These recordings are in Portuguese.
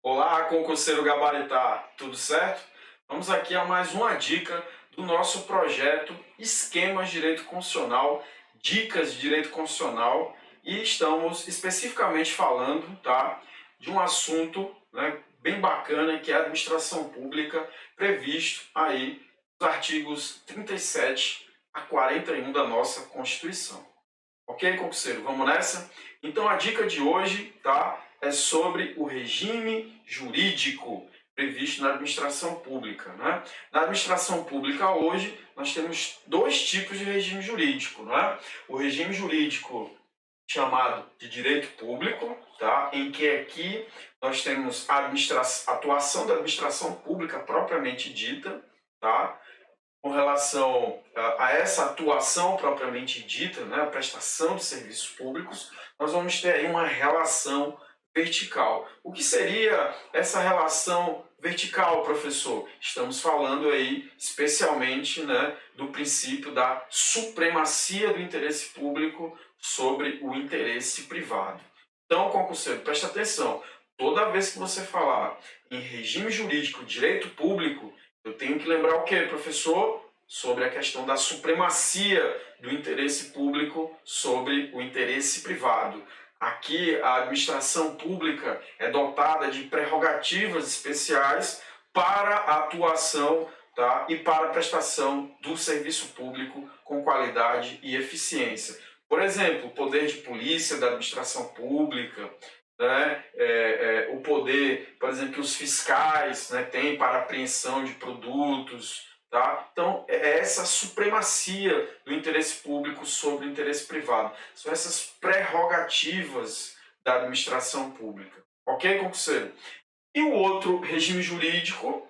Olá, concurseiro gabaritar, tudo certo? Vamos aqui a mais uma dica do nosso projeto Esquemas de Direito Constitucional, Dicas de Direito Constitucional, e estamos especificamente falando, tá, de um assunto, né, bem bacana, que é a administração pública, previsto aí nos artigos 37 a 41 da nossa Constituição. Ok, concurseiro? Vamos nessa? Então a dica de hoje, tá, é sobre o regime jurídico previsto na administração pública, né? Na administração pública hoje nós temos dois tipos de regime jurídico, né? O regime jurídico chamado de direito público, tá? Em que aqui nós temos a atuação da administração pública propriamente dita, tá? Com relação a essa atuação propriamente dita, né, a prestação de serviços públicos, nós vamos ter aí uma relação vertical. O que seria essa relação vertical, professor? Estamos falando aí especialmente, né, do princípio da supremacia do interesse público sobre o interesse privado. Então, concurseiro, preste atenção. Toda vez que você falar em regime jurídico, direito público, eu tenho que lembrar o quê, professor? Sobre a questão da supremacia do interesse público sobre o interesse privado. Aqui a administração pública é dotada de prerrogativas especiais para a atuação, tá, e para a prestação do serviço público com qualidade e eficiência. Por exemplo, o poder de polícia da administração pública, né, o poder, por exemplo, que os fiscais, né, têm para apreensão de produtos, tá? Então, é essa supremacia do interesse público sobre o interesse privado. São essas prerrogativas da administração pública. Ok, concurseiro? E o outro regime jurídico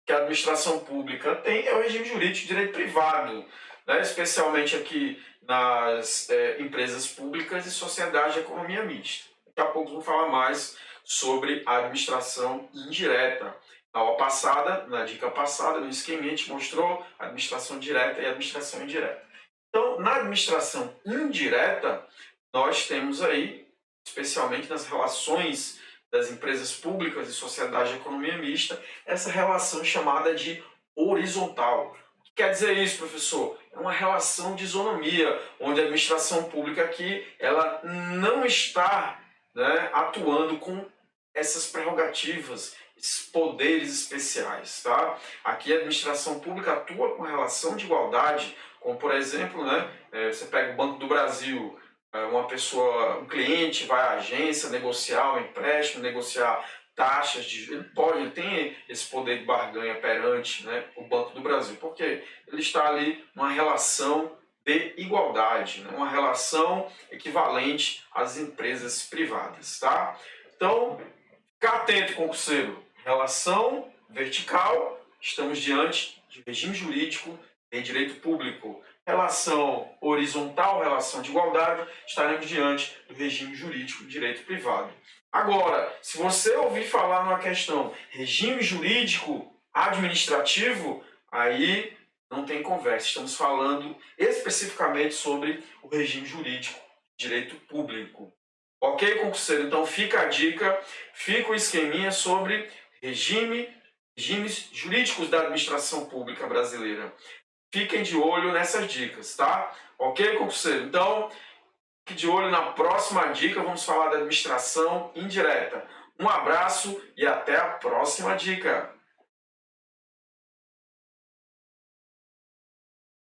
que a administração pública tem é o regime jurídico de direito privado, né? Especialmente aqui nas empresas públicas e sociedade de economia mista. Daqui a pouco vamos falar mais sobre a administração indireta. Na aula passada, na dica passada, no esquema, a gente mostrou a administração direta e a administração indireta. Então, na administração indireta, nós temos aí, especialmente nas relações das empresas públicas e sociedade de economia mista, essa relação chamada de horizontal. O que quer dizer isso, professor? É uma relação de isonomia, onde a administração pública aqui ela não está, né, atuando com essas prerrogativas, esses poderes especiais, tá? Aqui a administração pública atua com relação de igualdade, como por exemplo, né, você pega o Banco do Brasil, uma pessoa, um cliente vai à agência negociar um empréstimo, negociar taxas de juros, ele tem esse poder de barganha perante, né, o Banco do Brasil, porque ele está ali numa relação de igualdade, né, uma relação equivalente às empresas privadas, tá? Então, ficar atento, concurseiro. Relação vertical, estamos diante de regime jurídico e direito público. Relação horizontal, relação de igualdade, estaremos diante do regime jurídico de direito privado. Agora, se você ouvir falar numa questão regime jurídico administrativo, aí não tem conversa. Estamos falando especificamente sobre o regime jurídico de direito público. Ok, concurseiro? Então fica a dica, fica o esqueminha sobre regimes jurídicos da administração pública brasileira. Fiquem de olho nessas dicas, tá? Ok, concurseiro? Então, fique de olho na próxima dica, vamos falar da administração indireta. Um abraço e até a próxima dica!